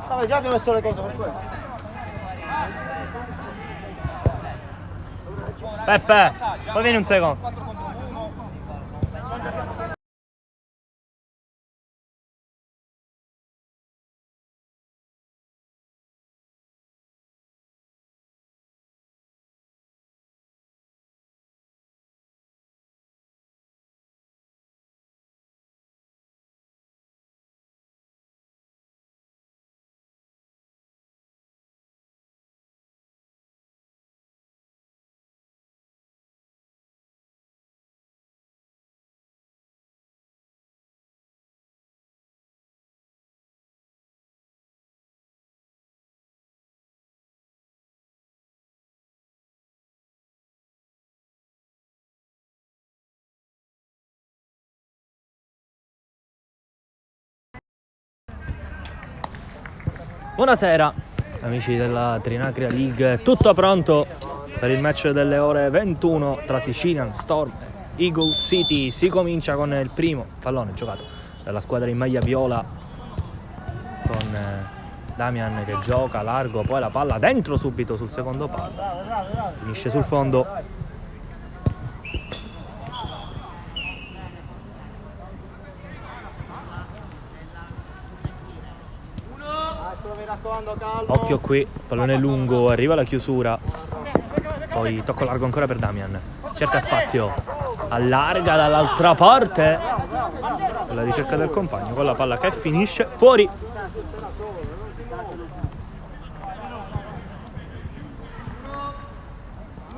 Vabbè, già abbiamo messo le cose per questo. Peppe, poi vieni un secondo. Buonasera amici della Trinacria League, tutto pronto per il match delle ore 21 tra Sicilian Storm e Eagle City. Si comincia con il primo pallone giocato dalla squadra in maglia viola con Damian che gioca largo, poi la palla dentro subito sul secondo palo, finisce sul fondo. Occhio qui, pallone lungo, arriva la chiusura, poi tocco largo ancora per Damian, cerca spazio, allarga dall'altra parte, alla ricerca del compagno con la palla che finisce fuori.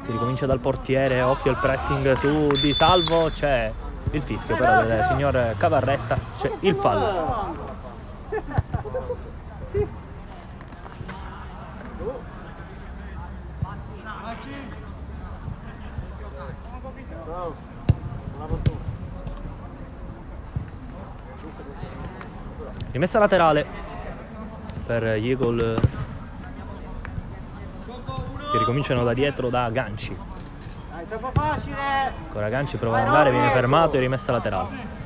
Si ricomincia dal portiere, occhio al pressing su Di Salvo, c'è il fischio però del signor Cavarretta, c'è il fallo. Rimessa laterale per gli Eagle che ricominciano da dietro da Ganci. Ancora Ganci prova ad andare, viene fermato e rimessa laterale.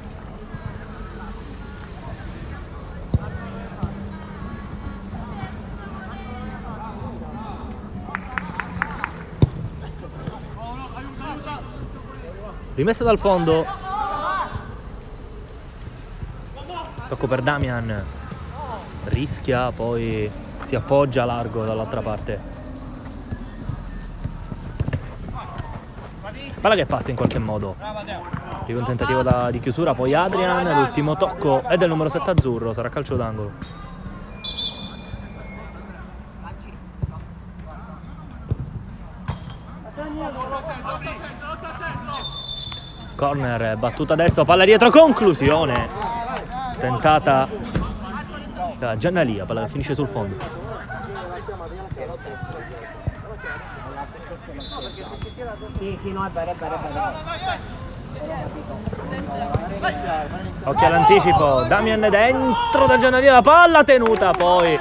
Rimessa dal fondo, tocco per Damian, rischia, poi si appoggia largo dall'altra parte, palla che passa in qualche modo, arriva un tentativo di chiusura, poi Adrian, l'ultimo tocco è del numero 7 azzurro, sarà calcio d'angolo. Corner, battuta adesso, palla dietro, conclusione tentata da Giannalia, palla che finisce sul fondo. Occhio all'anticipo, Damian dentro da Giannalia, la palla tenuta, poi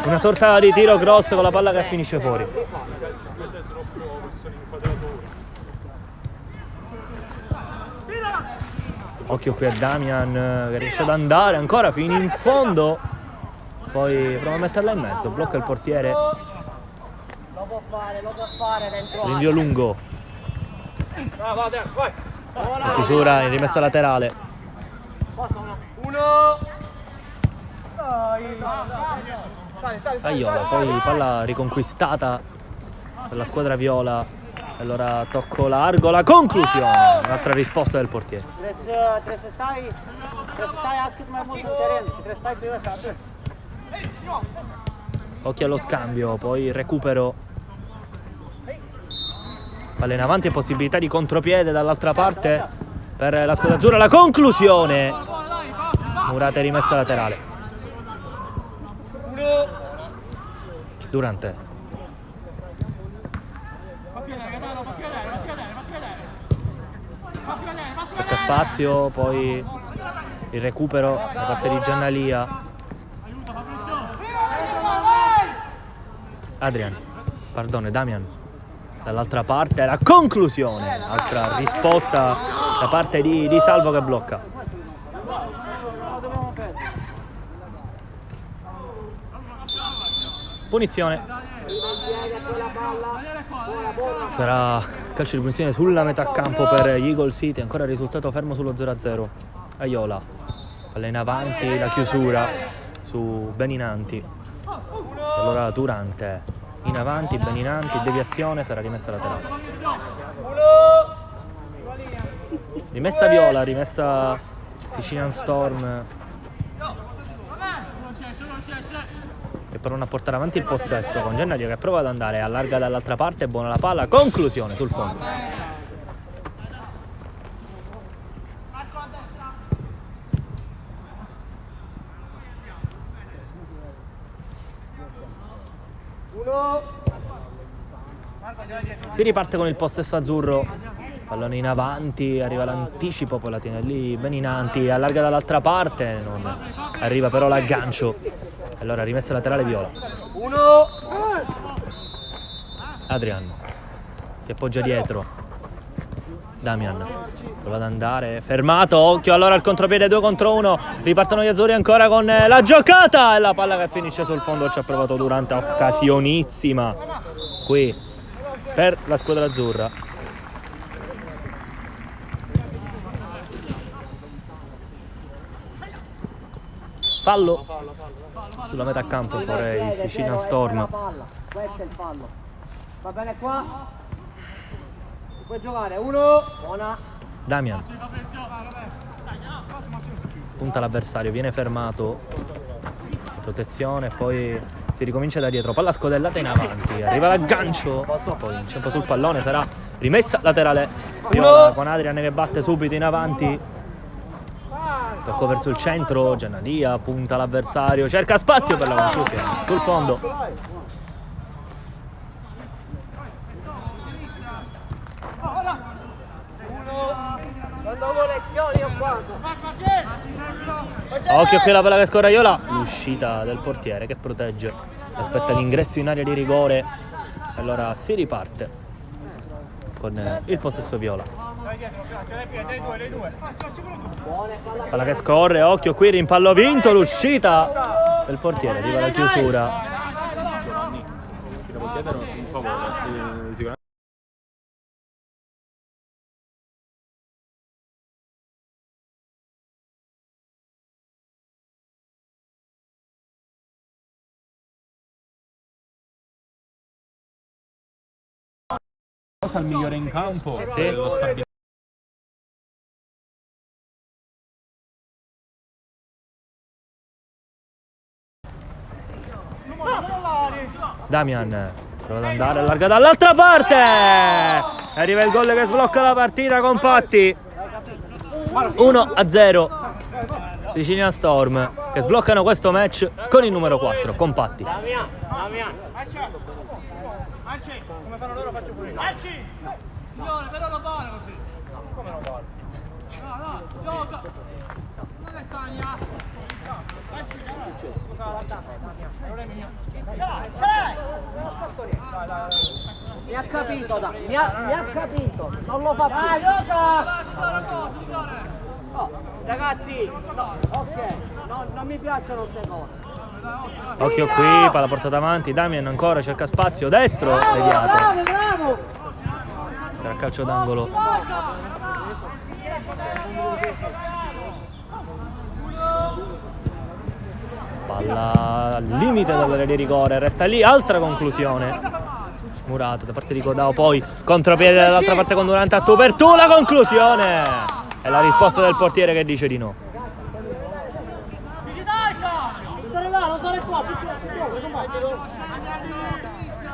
una sorta di tiro cross con la palla che finisce fuori. Occhio qui a Damian che riesce ad andare ancora fino in fondo, poi prova a metterla in mezzo, blocca il portiere, Lo può fare dentro. rinvio lungo, la chiusura in rimessa laterale. Uno. Aiola, poi palla riconquistata dalla squadra viola. Allora tocco largo, la conclusione, un'altra risposta del portiere. Trebuie să stai azi cât mai mult în teren, trebuie să stai pe ăsta, atât. Occhio allo scambio, poi il recupero, palla in avanti e possibilità di contropiede dall'altra parte per la squadra azzurra, la conclusione, murata e rimessa laterale. Durante cerca spazio, poi il recupero da parte di Giannalia. Damian dall'altra parte, la conclusione, altra risposta da parte di Salvo che blocca. punizione. Sarà calcio di punizione sulla metà campo per gli Eagle City, ancora il risultato fermo sullo 0-0. Aiola, palla in avanti, la chiusura su Beninanti. Allora Durante, in avanti, Beninanti, deviazione, sarà rimessa laterale. Rimessa viola, rimessa Sicilian Storm. E provano a portare avanti il possesso con Gennadio che prova ad andare, allarga dall'altra parte, buona la palla, conclusione sul fondo. Si riparte con il possesso azzurro, pallone in avanti, arriva l'anticipo, poi la tiene lì Beninanti, allarga dall'altra parte, non arriva però l'aggancio. Allora rimessa laterale viola. Adrian si appoggia dietro. Damian prova ad andare, fermato, occhio allora al contropiede, 2 contro 1. Ripartono gli azzurri ancora con la giocata e la palla che finisce sul fondo. Ci ha provato Durante, occasionissima qui per la squadra azzurra. Fallo sulla metà campo fuori il Sicilian Storm. Questo è il fallo. Va bene qua? Puoi giocare, 1. Buona. Damian punta l'avversario, viene fermato, protezione, poi si ricomincia da dietro, palla scodellata in avanti, arriva l'aggancio, poi inciampa sul pallone, sarà rimessa laterale viola con Adrian che batte subito in avanti. Tocco verso il centro, Giannadia punta l'avversario, cerca spazio per la conclusione sul fondo. Occhio qui la palla che scorre Aiola, l'uscita del portiere che protegge, aspetta l'ingresso in area di rigore. Allora si riparte con il possesso viola. Palla che scorre, occhio qui, rimpallo vinto, l'uscita del portiere, arriva la chiusura. Cosa il migliore in campo? Sì. Lo stabilità. Damian prova ad andare, allarga dall'altra parte, arriva il gol che sblocca la partita, compatti. 1-0 Sicilian Storm che sbloccano questo match con il numero 4, compatti. Come fanno loro faccio pure io. Signore, però lo fare così. Come lo fare? No, gioca. Non è taglia. Non è mio. Mi ha capito, mi ha capito, non lo fa più. Gioca! Oh, ragazzi, no, ok, non mi piacciono queste cose. Occhio qui, palla portata avanti, Damian ancora cerca spazio, destro, deviato. Bravo! Era calcio d'angolo. Palla al limite dell'area di rigore, resta lì, altra conclusione. Murato da parte di Codao, poi contropiede dall'altra parte con Durante a tu per tu, la conclusione! È la risposta del portiere che dice di no. Non stare qua,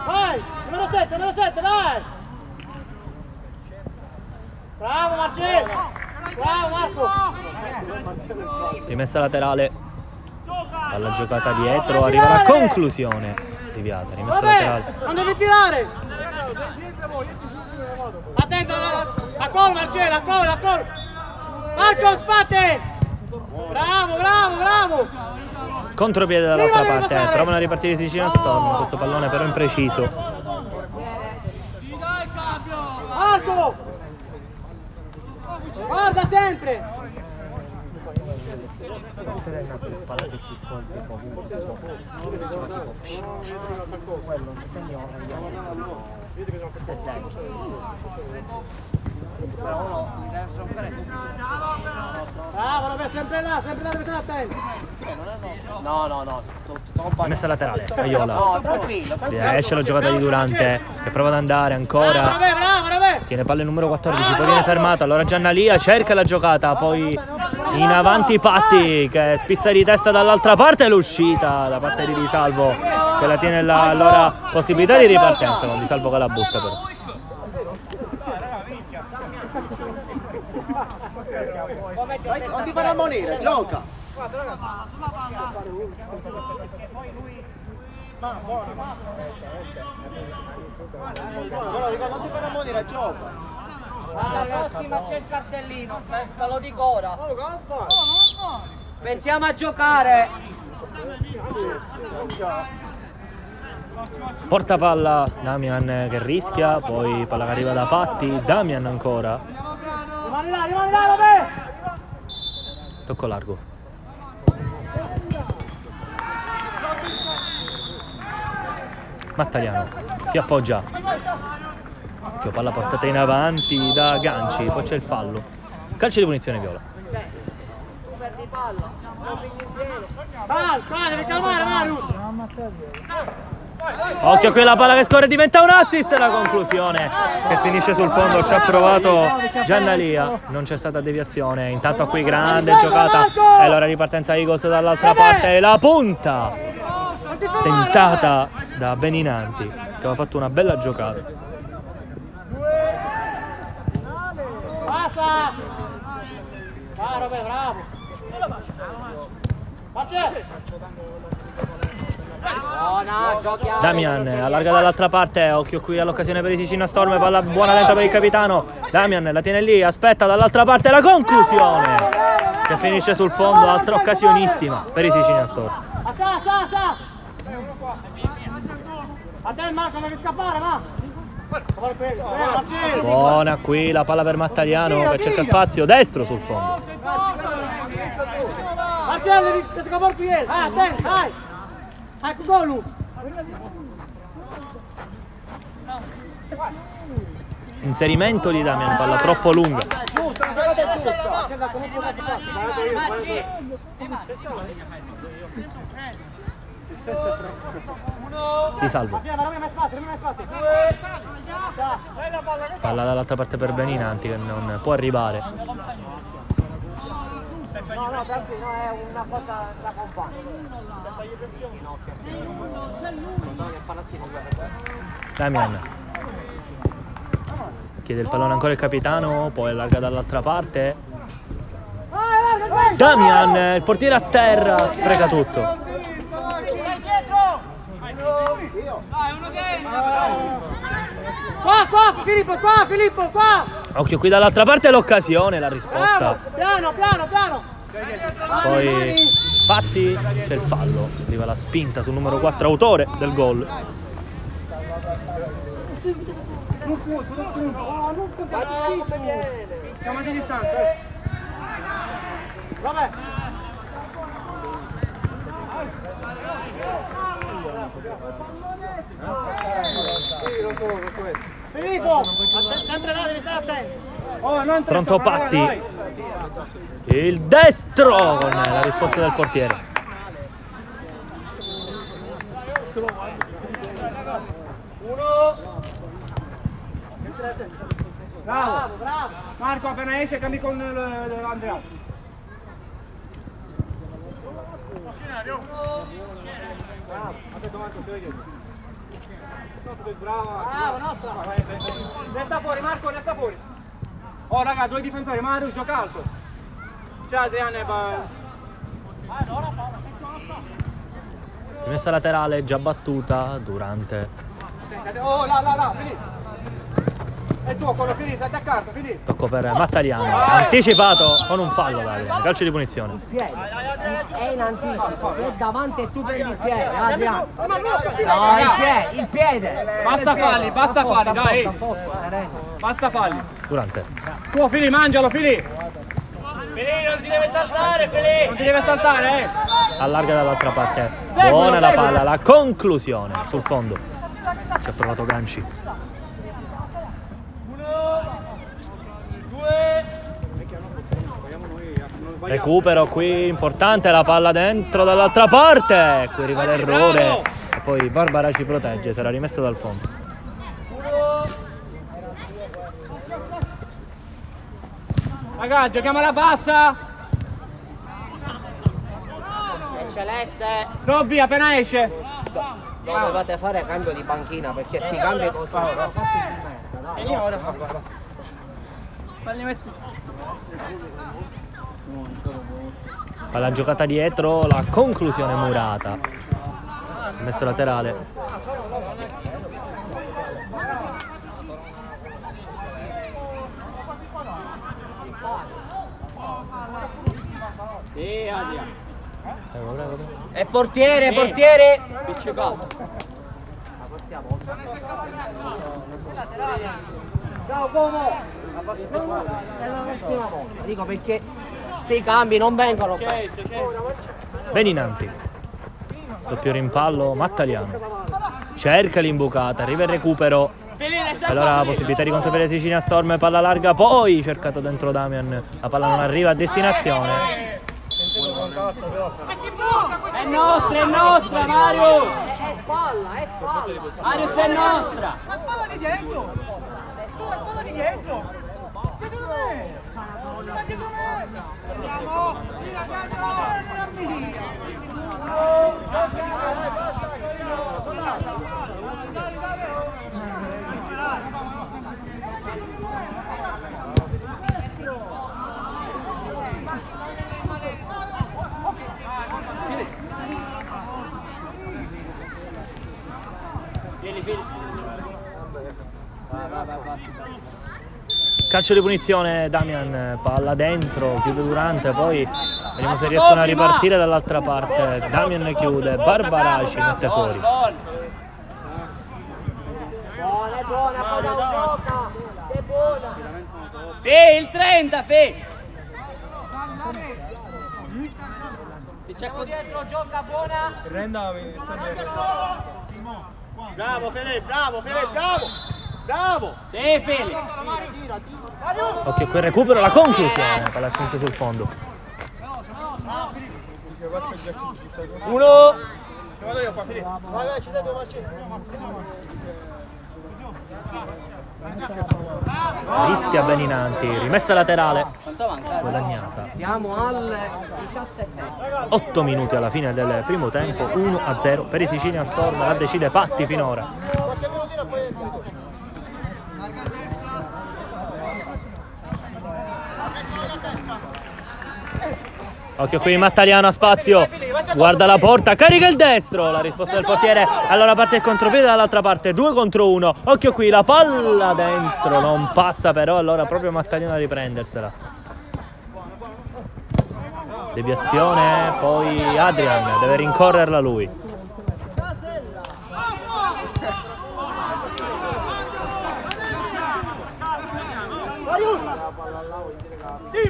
vai, numero 7, vai! Bravo Marcello! Bravo Marco! Rimessa laterale, alla giocata dietro, arriva la conclusione. Deviata, rimessa laterale. Non devi tirare! Attento, a gol Marcello, a gol! Marco, sbatte! Bravo! Contropiede dall'altra parte, trovano a ripartire Sicilian Storm, questo pallone però impreciso. Marco! Guarda sempre! Però uno deve essere un fresco. Bravo, sempre là deve stare attento. No. Tutto compagno. Messa laterale, Aiola. No, tranquillo. Esce la giocata di Durante che prova ad andare ancora. Bravo. Tiene palle il numero 14, poi viene fermato. Allora Giannalia cerca la giocata, poi in avanti Patti che spizza di testa dall'altra parte, e l'uscita da parte di Di Salvo che la tiene là. Allora possibilità di ripartenza con Di Salvo che la butta però. Non ti farà ammonire, gioca. Non ti farà ammonire, gioca. Alla prossima c'è il cartellino, ve lo dico ora. Pensiamo a giocare. Porta palla Damian che rischia, poi palla che arriva da Patti, Damian ancora. Rimani là, vabbè! Tocco largo. Mattaliano si appoggia. Occhio, palla portata in avanti da Ganci, poi c'è il fallo. Calcio di punizione viola. Tu perdi palla, non pigli in piede. Vai, devi calmare Marius! Occhio qui la palla che scorre, diventa un assist, la conclusione che finisce sul fondo, ci ha provato Giannalia, non c'è stata deviazione, intanto qui grande giocata e allora ripartenza Eagles dall'altra parte, la punta tentata da Beninanti che aveva fatto una bella giocata. Passa! Bravo! Damian allarga dall'altra parte, occhio qui all'occasione per i Ticino Storm, palla buona dentro per il capitano. Damian la tiene lì, aspetta dall'altra parte la conclusione che finisce sul fondo, altra occasionissima per i Ticino Storm. A te Marco, devi scappare, va! Buona qui la palla per Mattaliano che cerca spazio, destro sul fondo. Marcello, devi scappare qui, attento, vai! Ecco gol! Inserimento di Damian, palla troppo lunga. Di Salvo. Palla dall'altra parte per Beninanti che non può arrivare. No, tranquillo, è una cosa da compagno. Damian chiede il pallone ancora il capitano, poi allarga dall'altra parte. Damian, il portiere a terra, spreca tutto. Qua, Filippo, qua! Occhio qui dall'altra parte l'occasione, la risposta. Piano! Poi Patti, c'è il fallo, arriva la spinta sul numero 4, autore del gol. Siamo di distanza, Vabbè. Filippo, sempre là, devi stare attento. Pronto Patti. Il destro con la risposta del portiere. Bravo. Marco, appena esce cambi con Andrea. Bravo, nostra. Resta fuori, Marco, resta fuori. Oh raga, due difensori, Mario, gioca alto. Ciao Adriano e Rimessa laterale già battuta, Durante. Oh, là, finì. È tuo, quello finì, stai attaccato, finì. Tocco per Mattaliano, anticipato con un fallo da Adriano, calcio di punizione. È in anticipo, è davanti e tu prendi il piede, Adriano. No, il piede. Basta falli, dai. Basta falli. Durante. Tuo, Fili, mangialo, Fili. Pelé, non ti deve saltare, Pelé! Non ti deve saltare, eh! Allarga dall'altra parte. Buona la palla, la conclusione sul fondo. Ci ha provato Ganci. 1, 2. Recupero qui importante, la palla dentro dall'altra parte. Qui arriva l'errore e poi Barbara ci protegge, sarà rimessa dal fondo. Raga, giochiamo alla bassa! È Celeste! Robby, appena esce! Dovevate fare cambio di panchina perché si cambia così. E io ora Falli mettere. Palla giocata dietro, la conclusione murata. Messo laterale. Sì, Adrian. Prego, prego, prego. è portiere! Piccicato. Ciao Como! È la prossima volta. Dico perché sti cambi non vengono. Beninanti. Doppio rimpallo Mattaliano. Cerca l'imbucata, arriva il recupero. Allora la possibilità di contropiede Sicilia Storm, palla larga, poi cercato dentro Damian. La palla non arriva a destinazione. È nostra, Mario! È spalla! Mario, è nostra! Ma spalla di dietro! Scusa, spalla di dietro! Dietro me! Si va dietro me! Andiamo! Via, Calcio di punizione, Damian, palla dentro, chiude Durante, poi vediamo se riescono a ripartire dall'altra parte. Damian chiude, Barbaraci mette fuori. Buona, palla gioca! È buona! Fe, il 30, Fe! Dietro gioca buona! Bravo Fede, bravo Fede, bravo! Bravo! Sì, Fede! Occhio qui il recupero, la conclusione, palla finisce sul fondo. 1. Vado io qua, Fede. Vai, ci dai due marci. Rischia Beninanti, rimessa laterale, guadagnata. Siamo al 17. 8 minuti alla fine del primo tempo, 1-0 per i Sicilian Storm, la decide Patti finora. Qualche minuto poi è finito. Occhio qui Mattaliano a spazio, guarda la porta, carica il destro, la risposta del portiere, allora parte il contropiede dall'altra parte, 2 contro 1, occhio qui la palla dentro, non passa però, allora proprio Mattaliano a riprendersela. Deviazione, poi Adrian, deve rincorrerla lui.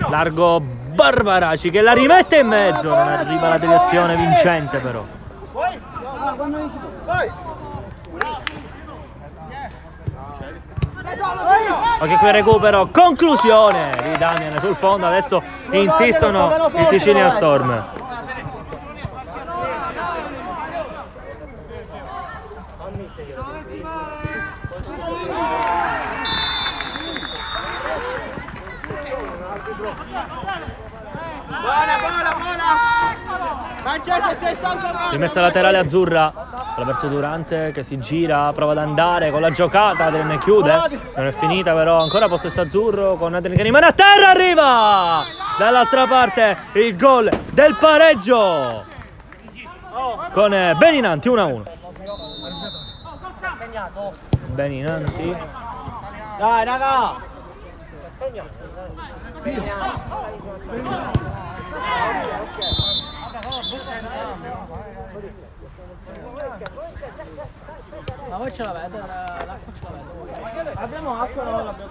Largo Barbaraci che la rimette in mezzo, non arriva la deviazione vincente però. Vai! Ok, qui recupero, conclusione di Damian sul fondo, adesso insistono i Sicilian Storm. Buona! Francesco, stai stanco! Rimessa laterale azzurra, palla verso Durante che si gira, prova ad andare con la giocata, Adrian chiude, non è finita però, ancora possesso azzurro con Adrian che rimane a terra, arriva! Dall'altra parte il gol del pareggio con Beninanti 1-1. Beninanti. Dai, raga! Ma voi ce l'avete? L'acqua ce l'avete? Abbiamo acqua o non l'abbiamo?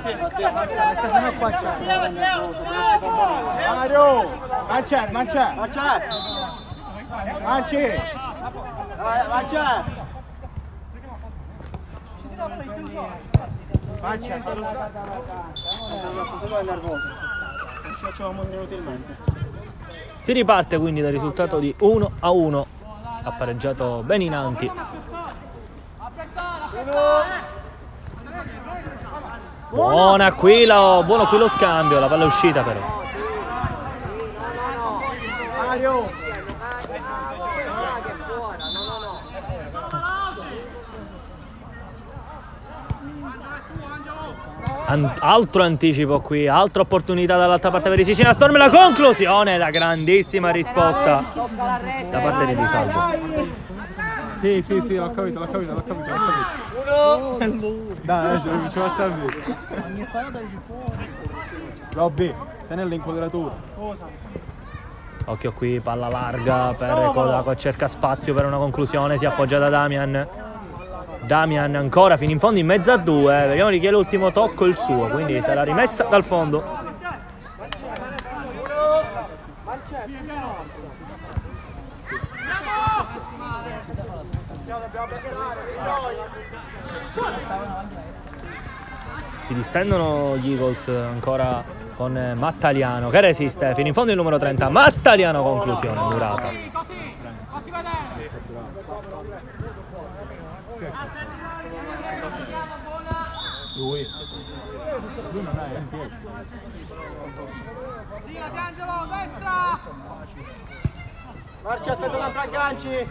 Perché sennò qua c'è. Mario! Mancia! Mancia! Manci! Mancia! Mancia! Ci facciamo inutilmente. Si riparte quindi dal risultato di 1-1. Ha pareggiato Beninanti. Buono qui lo scambio, la palla è uscita però. Mario! Altro anticipo qui, altra opportunità dall'altra parte per i Sicilia Storm, la conclusione, la grandissima risposta da parte di Di Salvo. Sì, l'ho capito. Dai, ci faccio il video. Robby, sei nell'inquadratura. Occhio qui, palla larga per Kodak, cerca spazio per una conclusione, si appoggia da Damian. Damian ancora fino in fondo in mezzo a due, vediamo di chi è l'ultimo tocco, il suo, quindi sarà rimessa dal fondo. Si distendono gli Eagles ancora con Mattaliano che resiste fino in fondo il numero 30. Mattaliano, conclusione murata. Lui non è in piedi. Gira D'Angelo, destra! Marcia, aspetta l'altro agganci.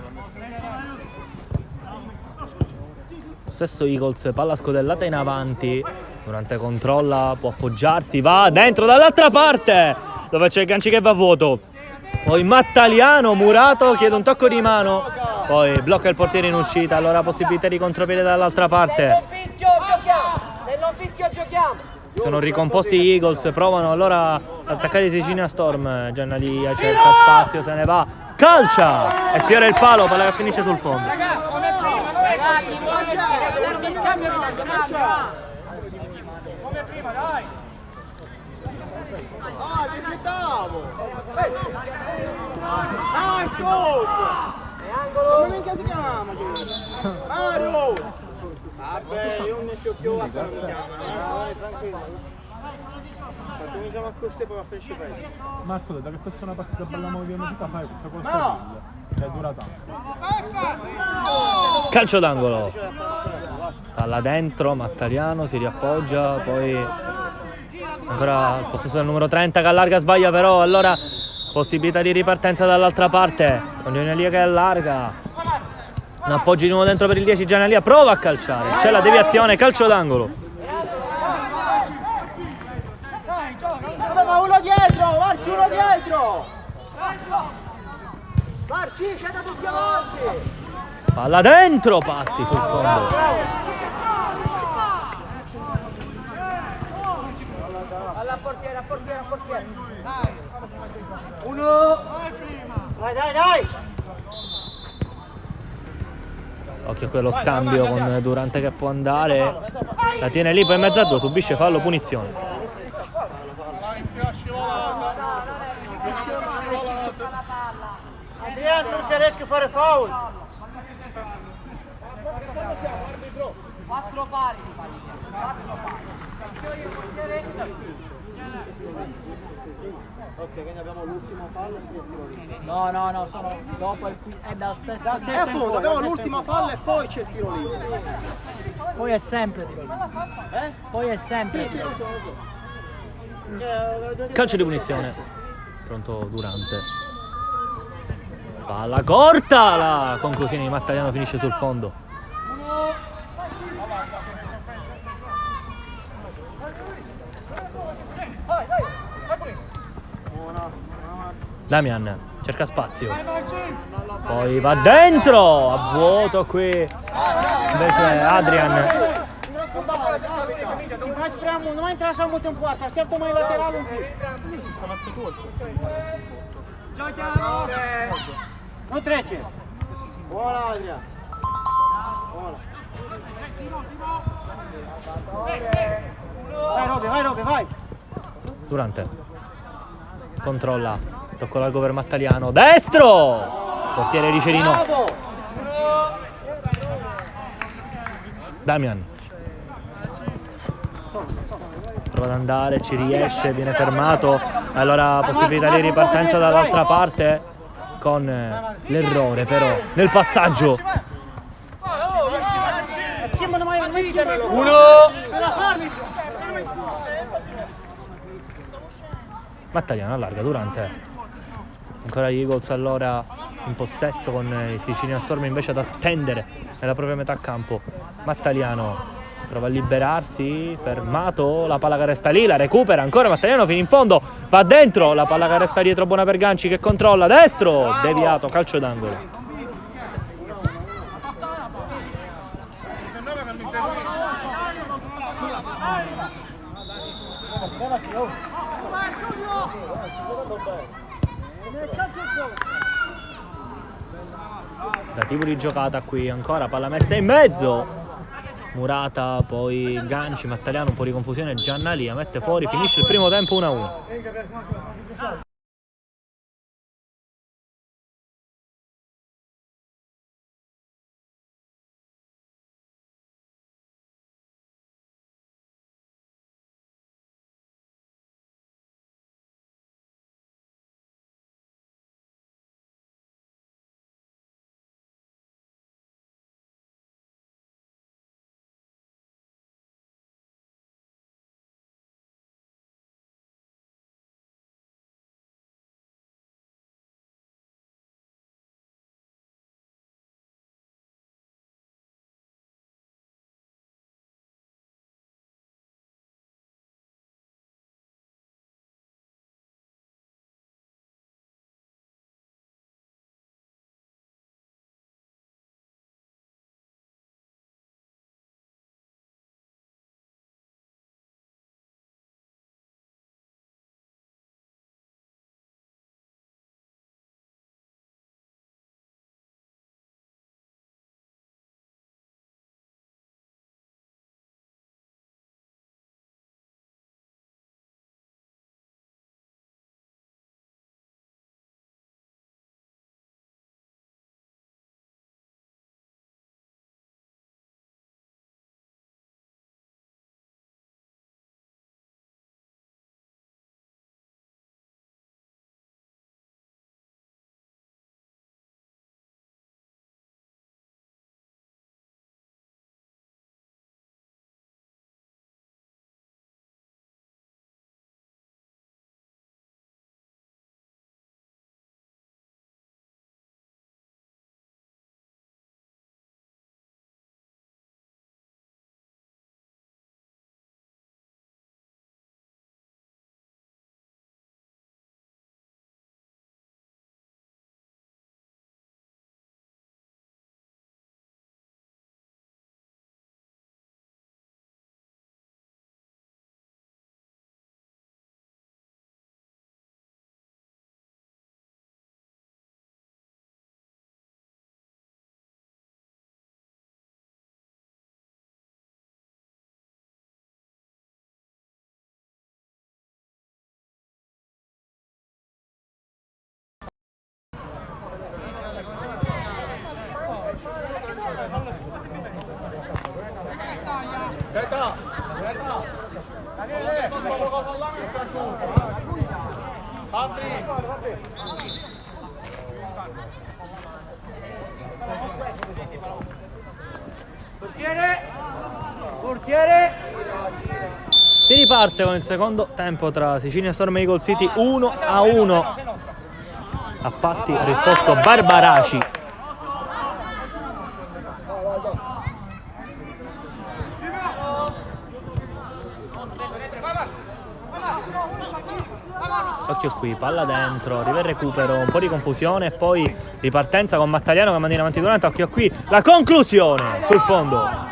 Stesso Eagles, palla scodellata in avanti. Durante controlla, può appoggiarsi, va dentro dall'altra parte dove c'è il ganci che va a vuoto. Poi Mattaliano, murato, chiede un tocco di mano. Poi blocca il portiere in uscita, allora possibilità di contropiede dall'altra parte. Se non fischio giochiamo! Sono ricomposti gli Eagles, provano allora ad attaccare i Sicilia Storm. Giannalia cerca spazio, se ne va, calcia e sfiora il palo, palla che finisce sul fondo. Ragazzi, deve darmi il cambio, mi dà il cambio! Come prima, dai! Ah, ti aspettavo! Marco! Come minchia si chiama? Mario! Vabbè, io non ne sciocchio a non mi chiamano. Vai, tranquillo. Cominciamo a correre poi a fresce peggio. Marco, da che questa è una partita bella movimento fai tutta qualcosa? No! Che dura tanto. Calcio d'angolo. Palla dentro, Mattaliano si riappoggia, poi ancora il possesso del numero 30 che allarga, sbaglia però, allora possibilità di ripartenza dall'altra parte. Con Giannalia che allarga. Un appoggio di nuovo dentro per il 10, Giannalia prova a calciare, c'è la deviazione, calcio d'angolo. Vabbè, ma uno dietro! Marci, uno dietro! Marci, siete tutti avanti! Palla dentro, Patti sul fondo. Alla portiere, a portiere! Uno! Dai! Occhio a quello scambio con Durante che può andare, la tiene lì, poi in mezzo a due, subisce fallo, punizione. Adriano, non ti riesco a fare foul! 4 pari! Ok, quindi abbiamo l'ultimo fallo e il tiro libero. No, sono dopo è dal sesto. Appunto, abbiamo l'ultima falla e poi c'è il tiro libero. Poi è sempre tiro libero. Poi è sempre tiro libero. Calcio di punizione, pronto Durante. Palla corta, la conclusione di Mattaliano finisce sul fondo. Damian cerca spazio, poi va dentro, a vuoto qui, invece Adrian. Ti speriamo, non entra la moto in quarta, stiamo mai laterale un più. Giochiamo! Non trece! Buona Adrian! Vai Roby, vai! Durante controlla, tocco largo per Mattaliano, destro, portiere Ricerino. Bravo! Damian prova ad andare, ci riesce, viene fermato, allora possibilità di ripartenza dall'altra parte con l'errore però nel passaggio. Mattaliano allarga, Durante, ancora gli Eagles allora in possesso con i Sicilian Storm invece ad attendere nella propria metà campo. Mattaliano prova a liberarsi, fermato, la palla che resta lì, la recupera ancora Mattaliano fino in fondo, va dentro, la palla che resta dietro, buona per Ganci che controlla, destro, deviato, calcio d'angolo. Tentativo di giocata qui ancora, palla messa in mezzo, Murata, poi Ganci, Mattaliano, un po' di confusione, Giannalia mette fuori, finisce il primo tempo 1-1. Portiere! Si riparte con il secondo tempo tra Sicilian Storm e Eagle City 1-1. A patti ha risposto Barbaraci. Occhio qui, palla dentro, arriva il recupero, un po' di confusione e poi ripartenza con Mattaliano che manda in avanti Durante. Occhio qui, la conclusione sul fondo.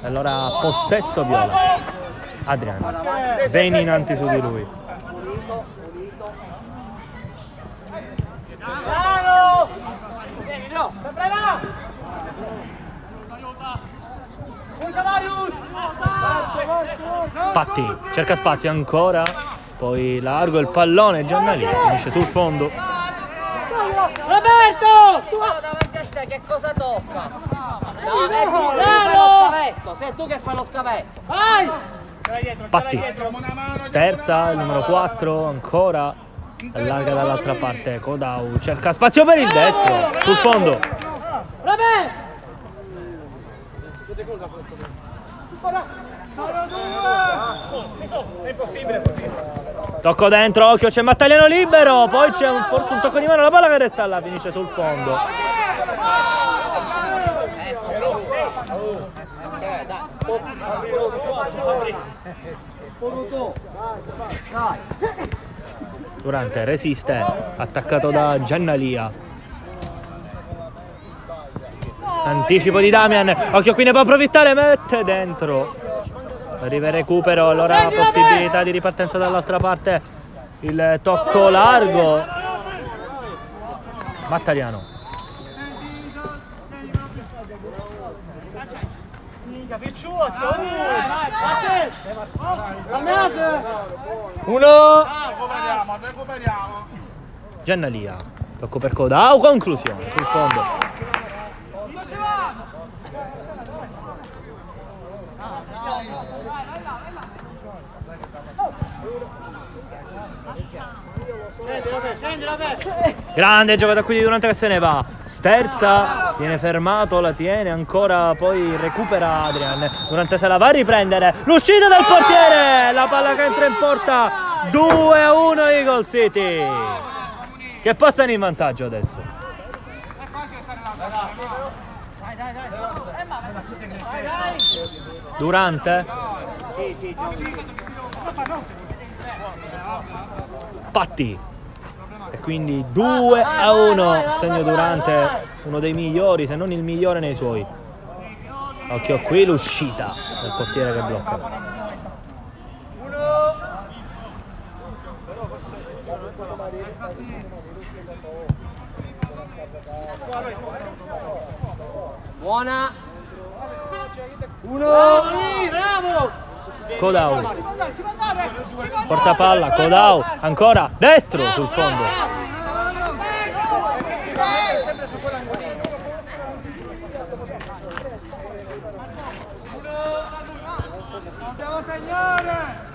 Allora possesso viola. Adriano, Beni in avanti su di lui. Bravo! Vieni, no! Sempre là! Patti cerca spazio ancora, poi largo il pallone, Giannalì finisce sul fondo. Roberto! Tu davanti a te che cosa tocca? No, è tu che fai lo scavetto, sei tu che fai lo scavetto. Vai! Patti sterza, il numero 4 ancora, allarga dall'altra parte, Codau cerca spazio per il destro, sul fondo. Roberto! Tocco dentro, occhio, c'è Mattaliano libero, poi c'è forse un tocco di mano, la palla che resta là, finisce sul fondo. Durante resiste, attaccato da Giannalia. Anticipo di Damian, occhio qui ne può approfittare, mette dentro. Arriva il recupero, allora possibilità di ripartenza dall'altra parte, il tocco largo. Mattaliano. Uno. Recuperiamo. Giannalia, tocco per Codau, conclusione sul fondo. Grande giocata qui di Durante che se ne va. Sterza, viene fermato, la tiene ancora, poi recupera Adrian. Durante se la va a riprendere. L'uscita del portiere, la palla che entra in porta. 2-1 Eagle City, che passano in vantaggio adesso. Durante Patti, e quindi 2-1, segno Durante, uno dei migliori, se non il migliore nei suoi. Occhio qui l'uscita del portiere che blocca. Buona! Bravo lì, bravo! Codau, porta palla, Codau, ancora, destro sul fondo. Devo segnare!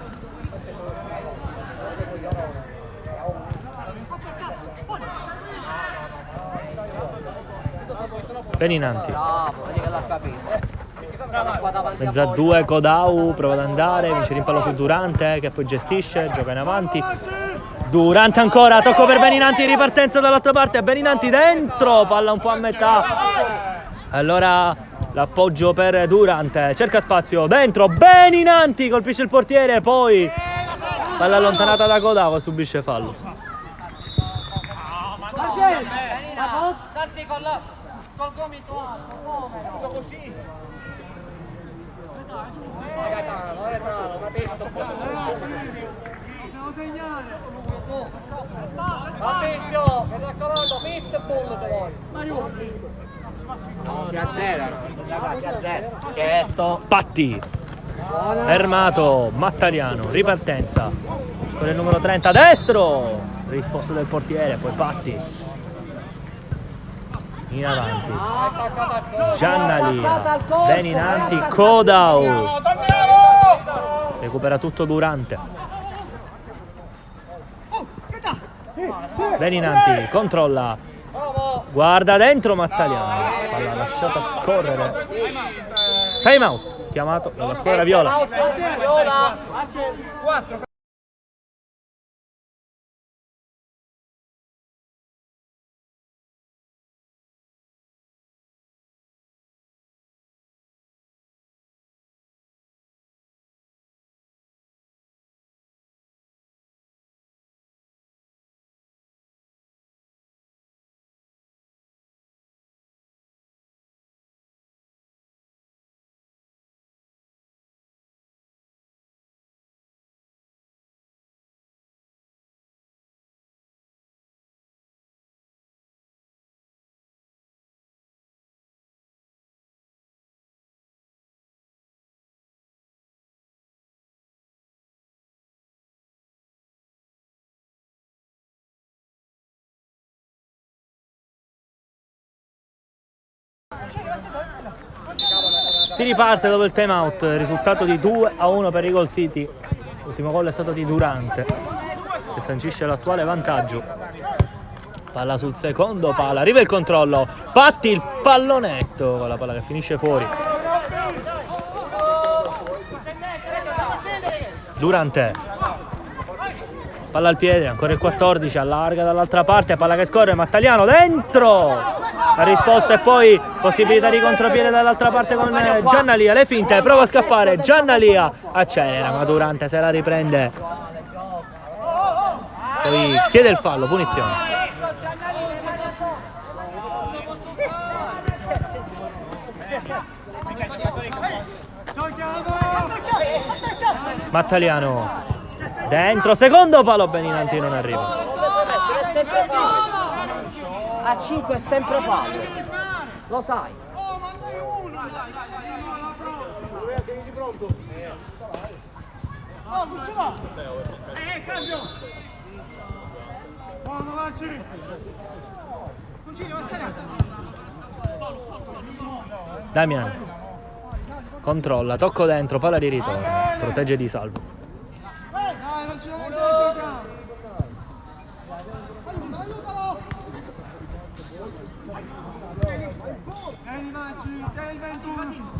Beninanti. Bravo, vedi che l'ha capito. Mezza a 2, Codau prova ad andare, vince rimpallo su Durante che poi gestisce, gioca in avanti. Durante ancora, tocco per Beninanti, ripartenza dall'altra parte, Beninanti dentro, palla un po' a metà. Allora l'appoggio per Durante, cerca spazio, dentro, Beninanti colpisce il portiere, poi palla allontanata da Codau e subisce fallo. Salti col gomito alto, così. Devo segnare! Fabrizio, mi raccomando, pitbull te vuoi. Si azzerano, si azzerano. Certo. Patti, fermato, Mattaliano, ripartenza con il numero 30, destro, risposta del portiere, poi Patti. In avanti, Giannalia, Beninanti, Codau. Recupera tutto Durante. Beninanti, controlla. Guarda dentro Mattaliano. Palla lasciata scorrere. Time out, chiamato dalla squadra viola. Viola. Si riparte dopo il time out, risultato di 2-1 per Eagle City. L'ultimo gol è stato di Durante, che sancisce l'attuale vantaggio. Palla sul secondo palo, arriva il controllo, Patti il pallonetto con la palla che finisce fuori. Durante, palla al piede, ancora il 14, allarga dall'altra parte, palla che scorre, Mattaliano dentro! La risposta è poi possibilità di contropiede dall'altra parte con Giannalia, le finte, prova a scappare, Giannalia accelera, ma Durante se la riprende. Poi chiede il fallo, punizione. Mattaliano dentro, secondo palo, Beninanti non arriva. A 5 è sempre fallo. Lo sai. Cambio! Buono, Marci! Damian controlla, tocco dentro, palla di ritorno, protegge Di Salvo. Dai, non ce la mette la gioca! Aiutalo! Vieni, Marci, sei il 21!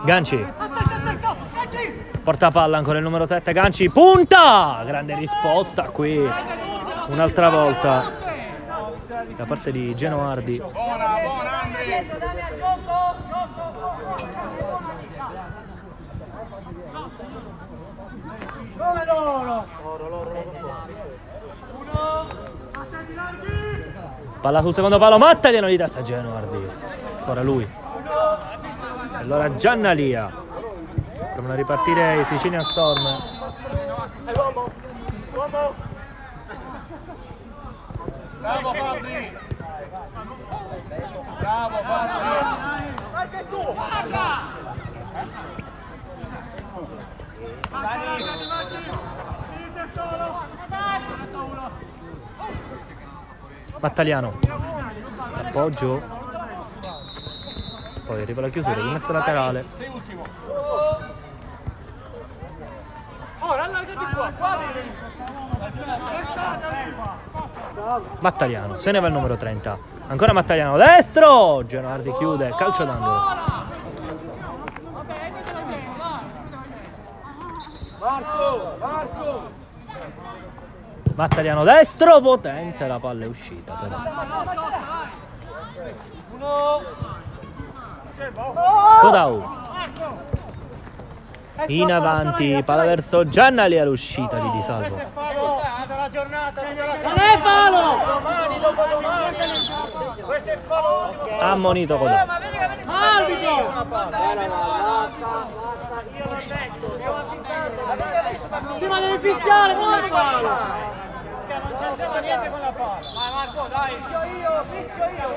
Ganci Aspetta, Ganci! porta palla ancora il numero 7, Ganci punta, grande risposta qui un'altra volta da parte di Genoardi. Buona, Andri! Come loro? Palla sul secondo palo, Mattaliano di testa, Genoardi, ancora lui. Allora Giannalia, provano a ripartire i Sicilian Storm. Bravo Fabri! Bravo Fabri! Anche tu! Mattaliano, appoggio, poi arriva la chiusura, rimessa laterale. Mattaliano, se ne va il numero 30, ancora Mattaliano, destro, Genoardi chiude, calcio d'angolo. Marco! Mattaliano destro, potente, la palla è uscita però. Codau in avanti, palla verso Giannalia, l'uscita di Di Salvo. Non è fallo! Domani, dopodomani. Questo è fallo. Ammonito Codau. Arbitro! Io l'ho detto, devo avvisare. Sì, ma devi fischiare, non è fallo! Non c'entrava niente con la palla. Vai Marco, dai! Fischio io!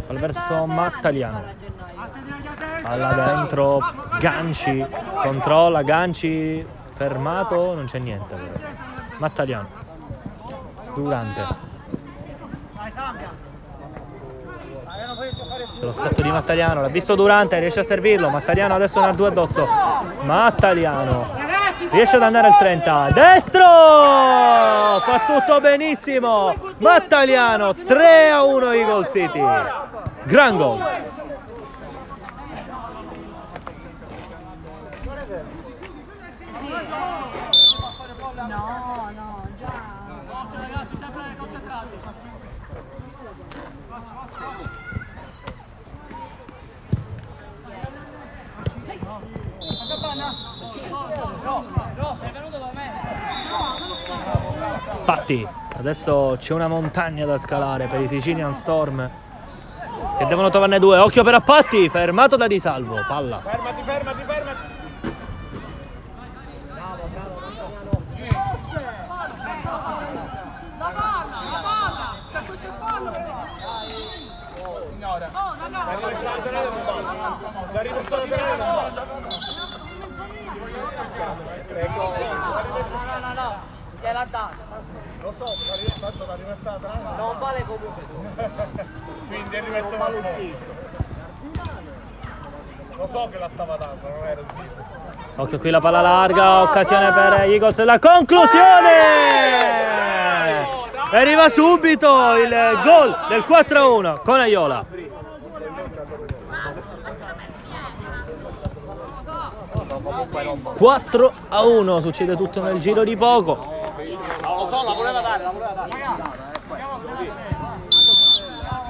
Palla verso Mattaliano, palla dentro, Ganci, controlla, Ganci fermato, non c'è niente però. Mattaliano, Durante, lo scatto di Mattaliano, l'ha visto Durante, riesce a servirlo, Mattaliano adesso ne ha due addosso, Mattaliano riesce ad andare al 30, destro, fa tutto benissimo, Mattaliano, 3-1 Eagle City, gran gol. No, già. Ragazzi, sempre concentrati! No, sei venuto da me! Patti, adesso c'è una montagna da scalare per i Sicilian Storm che devono trovarne due, occhio però a Patti, fermato da Di Salvo, palla. Fermati. La palla! Se questo è fallo! Ignora! La rimessa laterale non va. No, gliel'ha data. Lo so, tanto la rimestata. Non vale comunque. Quindi è rimesso Non vale un po'. ucciso. Lo so che la stava dando, non era ucciso. Occhio qui la palla larga, occasione per gli Eagles, la conclusione! Arriva subito il gol del 4-1 con Aiola. 4-1, succede tutto nel giro di poco. Lo so, la voleva dare.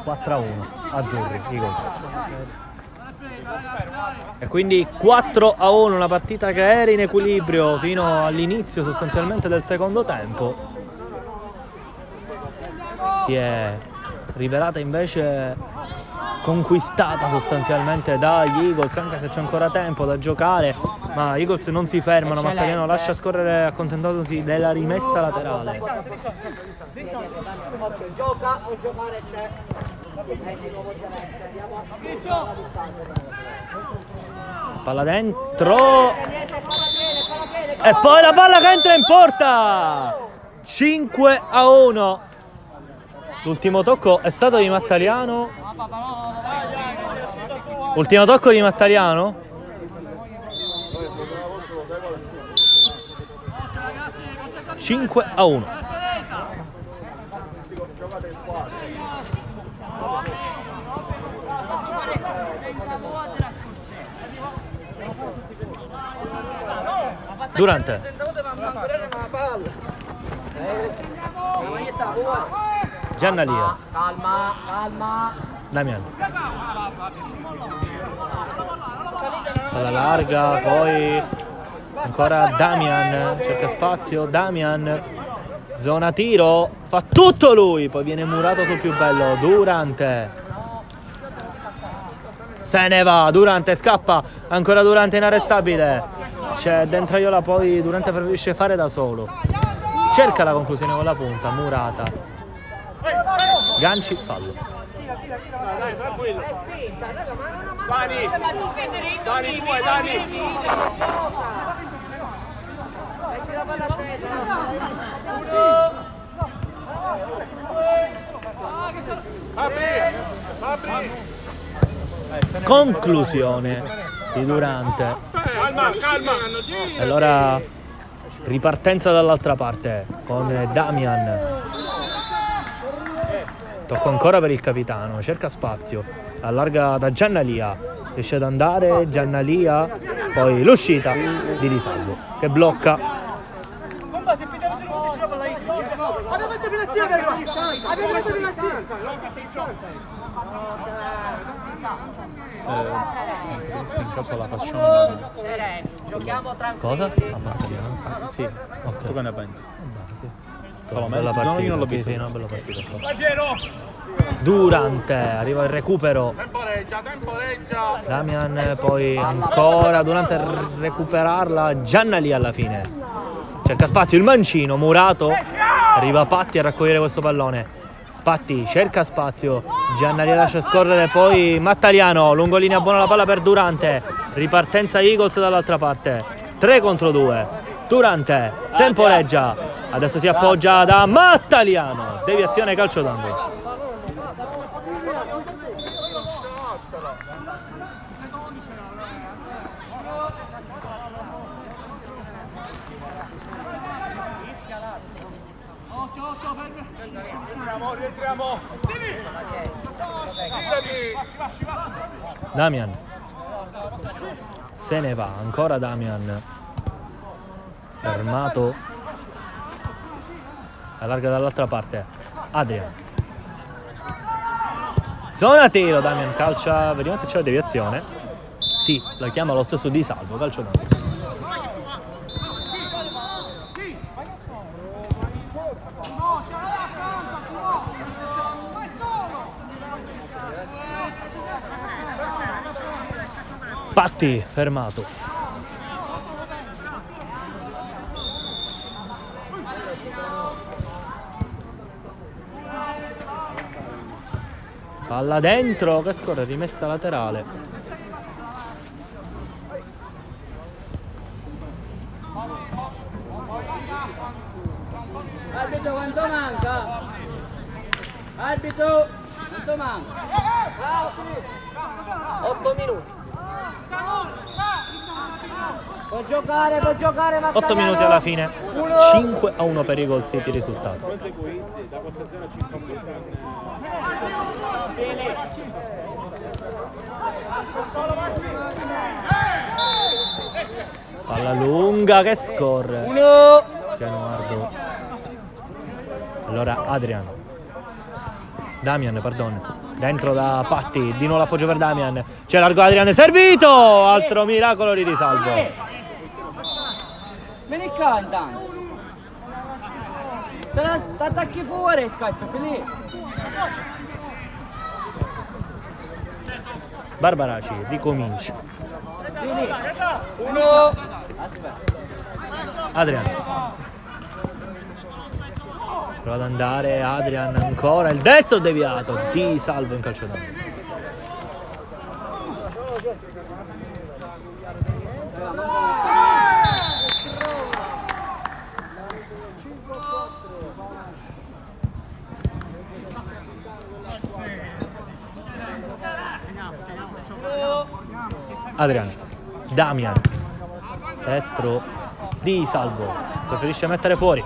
4-1, azzurri, Eagles. E quindi 4-1, una partita che era in equilibrio fino all'inizio sostanzialmente del secondo tempo. Si è rivelata invece conquistata sostanzialmente dagli Eagles, anche se c'è ancora tempo da giocare, ma gli Eagles non si fermano. Mattaliano lascia scorrere accontentandosi della rimessa laterale. Ok, gioca o giocare c'è. Di nuovo celeste, andiamo a Palla dentro e poi la palla che entra in porta. 5-1. L'ultimo tocco è stato di Mattaliano. Ultimo tocco di Mattaliano. Ragazzi, 5-1. Durante. Giannalia. Calma. Damian. Palla larga, poi ancora Damian, cerca spazio, Damian, zona tiro, fa tutto lui, poi viene murato sul più bello, Durante. Se ne va, Durante scappa, ancora Durante inarrestabile. C'è dentro Aiola, poi Durante preferisce fare da solo. Cerca la conclusione con la punta, murata. Ganci, fallo. Dai, tranquillo. Dani, due, Dani. Apri. Conclusione di Durante. Calma. E allora ripartenza dall'altra parte con Damian. Tocco ancora per il capitano, cerca spazio, allarga da Giannalia, riesce ad andare Giannalia, poi l'uscita di Di Salvo che blocca. In caso la facciamo. Sereni, giochiamo tranquilli. Cosa? A Mattaliano? Sì, ok. Tu che ne pensi? Bella partita. No, io non l'ho vista. Sì, una bella partita. Vai Piero. Durante, arriva il recupero. Temporeggia. Damian, poi ancora Durante a recuperarla. Giannali alla fine. Cerca spazio il mancino, murato. Arriva Patti a raccogliere questo pallone. Patti cerca spazio. Giannali lascia scorrere, poi Mattaliano. Lungolinea buona la palla per Durante. Ripartenza Eagles dall'altra parte. 3 contro 2. Durante temporeggia. Adesso si appoggia da Mattaliano. Deviazione, calcio d'angolo. Rientriamo. Damian. Se ne va, ancora Damian. Fermato. Allarga dall'altra parte. Adrian. Zona tiro, Damian calcia. Vediamo se c'è la deviazione. Sì, la chiama lo stesso Di Salvo, calcio d'angolo. Patti, fermato. Palla dentro, che scorre, rimessa laterale. Arbitro, quanto manca? 8 minuti. Può giocare, ma 8 minuti alla fine, 5-1 per i Gold City risultato. Palla lunga che scorre. Genuardo. Allora Adrian. Damian, perdono. Dentro da Patti, di nuovo l'appoggio per Damian. C'è largo Adrian, servito! Altro miracolo di risalvo. Vieni qua intanto. Ti attacchi fuori, scappa, finì. Barbaraci ricomincia. Vieni. Adrian. Prova ad andare Adrian ancora. Il destro deviato di salvo in calcio d'angolo. Adrian. Damian. Destro di salvo. Preferisce mettere fuori.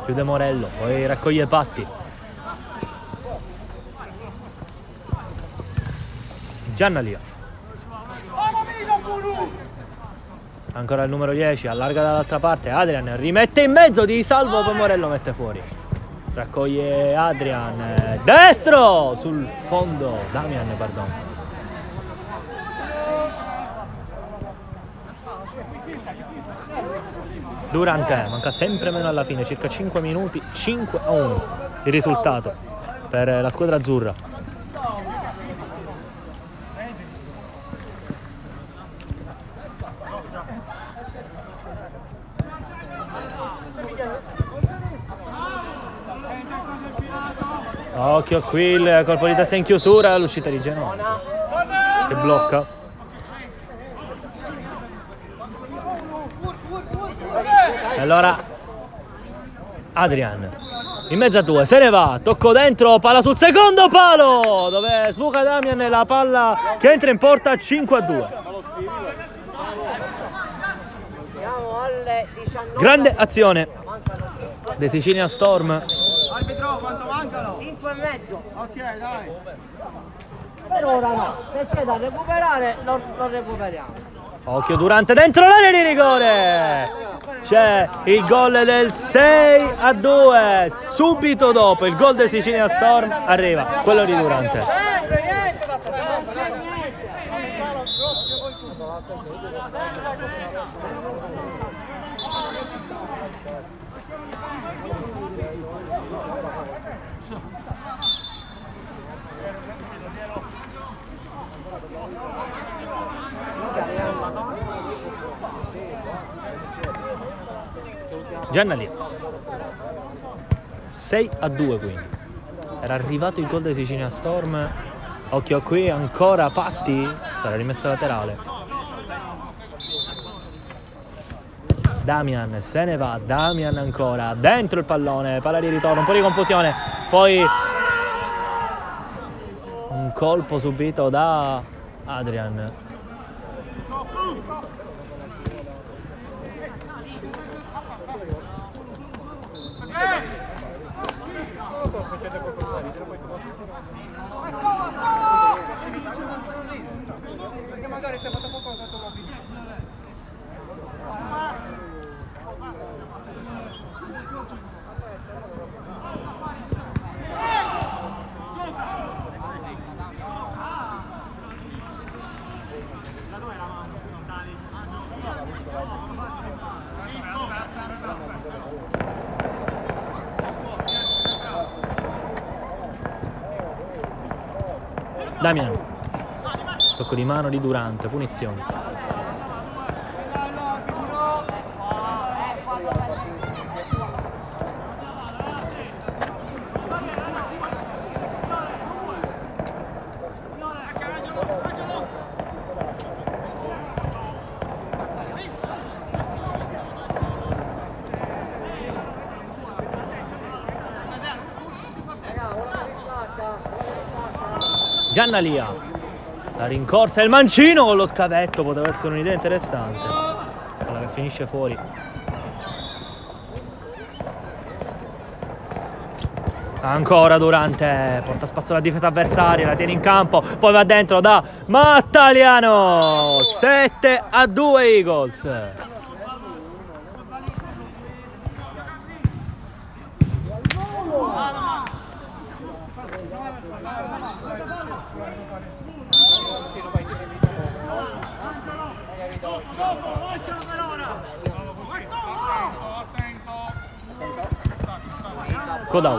Chiude Morello, poi raccoglie Patti. Giannalia. Ancora il numero 10, allarga dall'altra parte. Adrian rimette in mezzo di salvo, poi Morello mette fuori. Raccoglie Adrian. Destro sul fondo. Damian, perdono. Durante, manca sempre meno alla fine, circa 5 minuti, 5-1 il risultato per la squadra azzurra. Occhio qui il colpo di testa in chiusura, l'uscita di Genoa che blocca. E allora Adrian in mezzo a due, se ne va, tocco dentro, palla sul secondo palo dove sbuca Damian e la palla che entra in porta. 5-2. Grande azione dei Sicilian Storm. Arbitro, quanto mancano? 5 e mezzo. Ok, dai. Per ora no, se c'è da recuperare lo recuperiamo. Occhio Durante dentro l'area di rigore. C'è il gol del 6-2. Subito dopo il gol del Sicilian Storm arriva quello di Durante. Giannalia. 6-2 quindi. Era arrivato il gol dei Sicilian Storm. Occhio qui, ancora Patti. Sarà rimessa laterale. Damian se ne va. Damian ancora. Dentro il pallone. Palla di ritorno. Un po' di confusione. Poi un colpo subito da Adrian. Perché magari ti ha fatto poco quanto lo vedi. Damian. Tocco di mano di Durante, punizione. Giannalia, la rincorsa e il mancino con lo scavetto, poteva essere un'idea interessante, quella che finisce fuori. Ancora Durante, porta spazio alla difesa avversaria, la tiene in campo, poi va dentro da Mattaliano. 7-2 Eagles. Codau.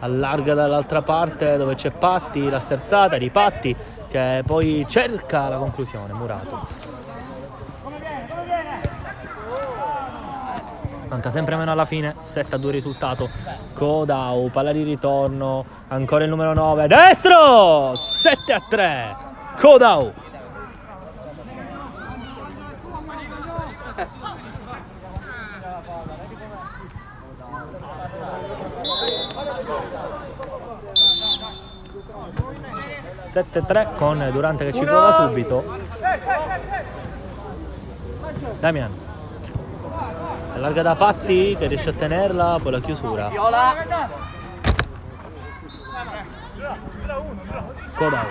Allarga dall'altra parte dove c'è Patti, la sterzata di Patti che poi cerca la conclusione. Murato. Manca sempre meno alla fine, 7-2 risultato. Codau, palla di ritorno, ancora il numero 9, destro! 7-3, Codau. Con Durante che ci prova subito. Damian. Allarga da Patti che riesce a tenerla, poi la chiusura. Viola. Codau.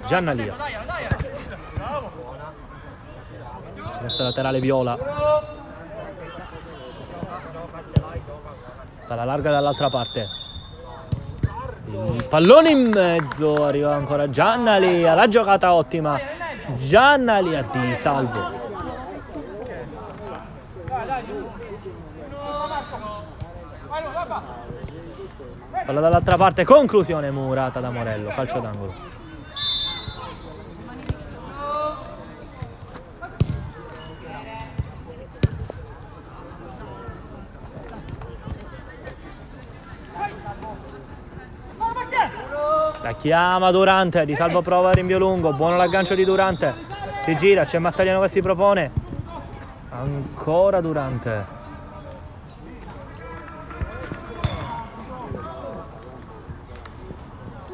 Giannalia. Messa laterale Viola. Palla larga dall'altra parte. Il pallone in mezzo, arriva ancora Giannalia, la giocata ottima. Giannalia di salvo. Palla dall'altra parte, conclusione murata da Morello, calcio d'angolo. La chiama Durante, Di Salvo prova a rinvio lungo, buono l'aggancio di Durante. Si gira, c'è Mattaliano che si propone. Ancora Durante.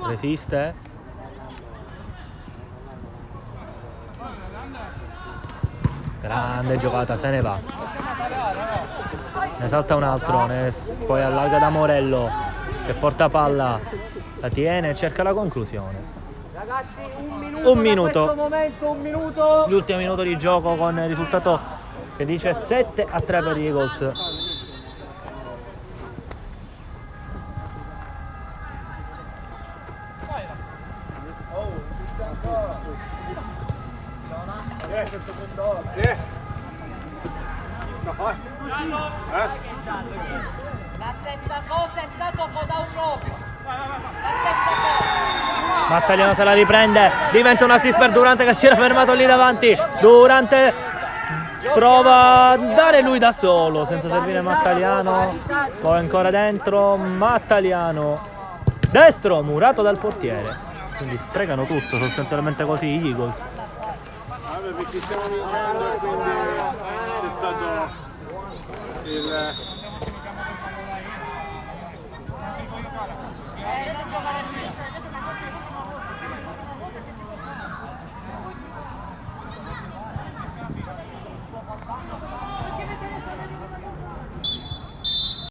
Resiste. Grande giocata, se ne va. Ne salta un altro, poi allarga da Morello che porta palla. La tiene e cerca la conclusione. Ragazzi, Un minuto. Da questo momento, un minuto. L'ultimo minuto di gioco con il risultato che dice 7-3 per gli Eagles. La stessa cosa è stato Codau proprio. La stessa cosa. Mattaliano se la riprende, diventa un assist per Durante che si era fermato lì davanti. Durante prova a dare lui da solo senza servire Mattaliano, poi ancora dentro Mattaliano, destro murato dal portiere, quindi stregano tutto sostanzialmente così gli Eagles. Vabbè, perché stiamo vincendo e quindi c'è stato il